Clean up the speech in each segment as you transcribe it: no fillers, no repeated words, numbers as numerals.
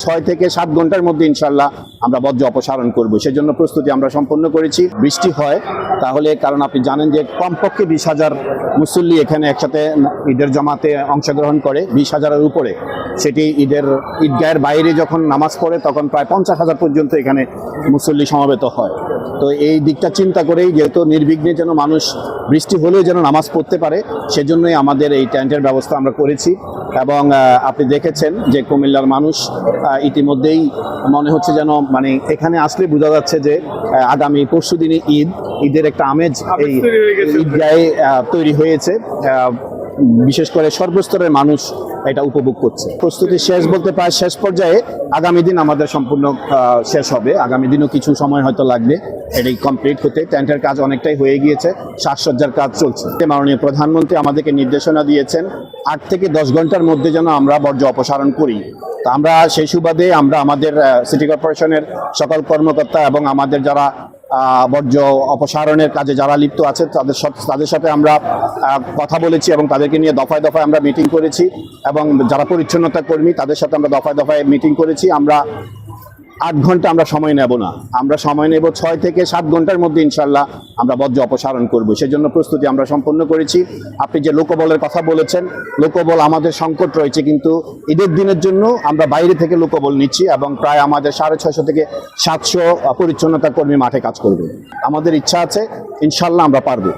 6 থেকে 7 ঘন্টার মধ্যে ইনশাআল্লাহ আমরা বর্জ্য অপসারণ করব। সেজন্য প্রস্তুতি আমরা সম্পন্ন করেছি। বৃষ্টি হয় তাহলে, কারণ আপনি জানেন যে কমপক্ষে 20,000 মুসল্লি এখানে একসাথে ঈদের জামাতে অংশগ্রহণ করে, 20,000-এর উপরে। সেটি ঈদগাহের বাইরে যখন নামাজ পড়ে তখন প্রায় 50,000 পর্যন্ত এখানে মুসল্লি সমবেত হয়। তো এই দিকটা চিন্তা করেই, যেহেতু নির্বিঘ্নে যেন মানুষ বৃষ্টি হলেও যেন নামাজ পড়তে পারে, সেজন্যই আমাদের এই টেন্টের ব্যবস্থা আমরা করেছি। এবং আপনি দেখেছেন যে কুমিল্লার মানুষ ইতিমধ্যেই মনে হচ্ছে যেন এখানে আসলে বোঝা যাচ্ছে যে আগামী পরশুদিনে ঈদের একটা আমেজ এই ঈদগাহে তৈরি হয়েছে। বিশেষ করে সর্বস্তরের মানুষ এটা উপভোগ করছে। প্রস্তুতি শেষ বলতে প্রায় শেষ পর্যায়ে। আগামী দিন আমাদের সম্পূর্ণ শেষ হবে। আগামী দিনও কিছু সময় হয়তো লাগবে এটি কমপ্লিট হতে। টেন্টের কাজ অনেকটাই হয়ে গিয়েছে, সাজসজ্জার কাজ চলছে। মাননীয় প্রধানমন্ত্রী আমাদেরকে নির্দেশনা দিয়েছেন 8 থেকে 10 ঘন্টার মধ্যে যেন আমরা বর্জ্য অপসারণ করি। তো আমরা সেই সুবাদে আমরা আমাদের সিটি কর্পোরেশনের সকল কর্মকর্তা এবং আমাদের যারা বর্জ্য অপসারণের কাজে যারা লিপ্ত আছে তাদের সাথে আমরা কথা বলেছি এবং তাদেরকে নিয়ে দফায় দফায় আমরা মিটিং করেছি। এবং যারা পরিচ্ছন্নতা কর্মী তাদের সাথে আমরা দফায় দফায় মিটিং করেছি। আমরা 8 ঘন্টা আমরা সময় নেব না, আমরা সময় নেব 6 থেকে 7 ঘন্টার মধ্যে ইনশাআল্লাহ আমরা বর্জ্য অপসারণ করব। সেজন্য প্রস্তুতি আমরা সম্পন্ন করেছি। আপনি যে লোকবলের কথা বলেছেন, লোকবল আমাদের সংকট রয়েছে, কিন্তু ঈদের দিনের জন্য আমরা বাইরে থেকে লোকবল নিচ্ছি এবং প্রায় আমাদের 650 থেকে 700 পরিচ্ছন্নতা কর্মী মাঠে কাজ করবে। আমাদের ইচ্ছা আছে, ইনশাআল্লাহ আমরা পারবো।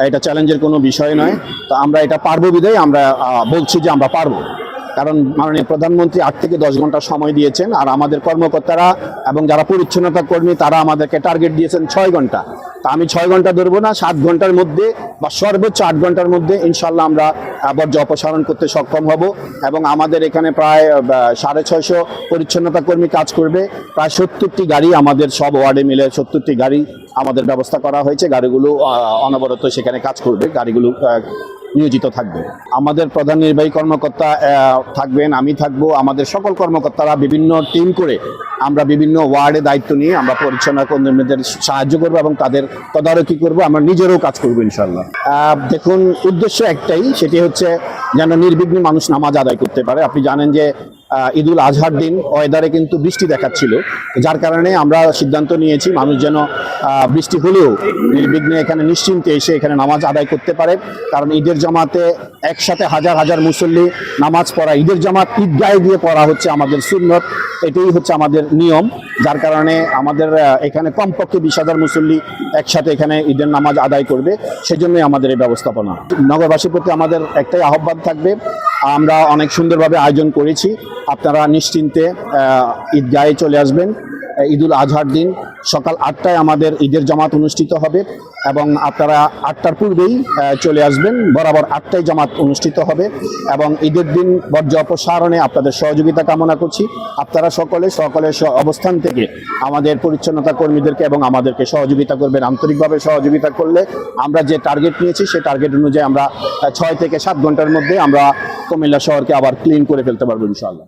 এটা চ্যালেঞ্জের কোনো বিষয় নয়। তো আমরা এটা পারবো বিধায় আমরা বলছি যে আমরা পারবো। কারণ মাননীয় প্রধানমন্ত্রী 8 থেকে 10 ঘন্টা সময় দিয়েছেন, আর আমাদের কর্মকর্তারা এবং যারা পরিচ্ছন্নতা কর্মী তারা আমাদেরকে টার্গেট দিয়েছেন 6 ঘন্টা। তা আমি 6 ঘন্টা ধরবো না, 7 ঘন্টার মধ্যে বা সর্বোচ্চ 8 ঘন্টার মধ্যে ইনশাআল্লাহ আমরা বর্জ্য অপসারণ করতে সক্ষম হব। এবং আমাদের এখানে প্রায় 650 পরিচ্ছন্নতা কর্মী কাজ করবে। প্রায় 70টি গাড়ি, আমাদের সব ওয়ার্ডে মিলে 70টি গাড়ি আমাদের ব্যবস্থা করা হয়েছে। গাড়িগুলো অনবরত সেখানে কাজ করবে, গাড়িগুলো নিয়োজিত থাকবে। আমাদের প্রধান নির্বাহী কর্মকর্তা থাকবেন, আমি থাকবো, আমাদের সকল কর্মকর্তারা বিভিন্ন টিম করে আমরা বিভিন্ন ওয়ার্ডে দায়িত্ব নিয়ে আমরা পরিচ্ছন্নতা কর্মীদের সাহায্য করবো এবং তাদের তদারকি করবো। আমরা নিজেরও কাজ করবো ইনশাআল্লাহ। দেখুন, উদ্দেশ্য একটাই, সেটি হচ্ছে যেন নির্বিঘ্নে মানুষ নামাজ আদায় করতে পারে। আপনি জানেন যে ঈদুল আজহার দিন ওয়েদারে কিন্তু বৃষ্টি দেখাচ্ছিল, যার কারণে আমরা সিদ্ধান্ত নিয়েছি মানুষ যেন বৃষ্টি হলেও নির্বিঘ্নে এখানে নিশ্চিন্তে এসে এখানে নামাজ আদায় করতে পারে। কারণ ঈদের জামাতে একসাথে হাজার হাজার মুসল্লি নামাজ পড়া, ঈদের জামাত ঈদগাহে গিয়ে পড়া হচ্ছে আমাদের সুন্নত, এটাই হচ্ছে আমাদের নিয়ম। যার কারণে আমাদের এখানে কমপক্ষে 20,000 মুসল্লি একসাথে এখানে ঈদের নামাজ আদায় করবে। সেজন্যই আমাদের এই ব্যবস্থাপনা। নগরবাসীর প্রতি আমাদের একটাই আহ্বান থাকবে, আমরা অনেক সুন্দরভাবে আয়োজন করেছি। আপনারা নিশ্চিন্তে ঈদগাহে চলে আসবেন। ঈদুল আজহার দিন সকাল 8টায় আমাদের ঈদের জামাত অনুষ্ঠিত হবে এবং আপনারা 8টার পূর্বেই চলে আসবেন। বরাবর 8টায় জামাত অনুষ্ঠিত হবে এবং ঈদের দিন বর্জ্য অপসারণে আপনাদের সহযোগিতা কামনা করছি। আপনারা সকলের অবস্থান থেকে আমাদের পরিচ্ছন্নতা কর্মীদেরকে এবং আমাদেরকে সহযোগিতা করবেন। আন্তরিকভাবে সহযোগিতা করলে আমরা যে টার্গেট নিয়েছি সেই টার্গেট অনুযায়ী আমরা 6 থেকে 7 ঘন্টার মধ্যে আমরা কুমিল্লা শহরকে আবার ক্লিন করে ফেলতে পারবো ইনশাআল্লাহ।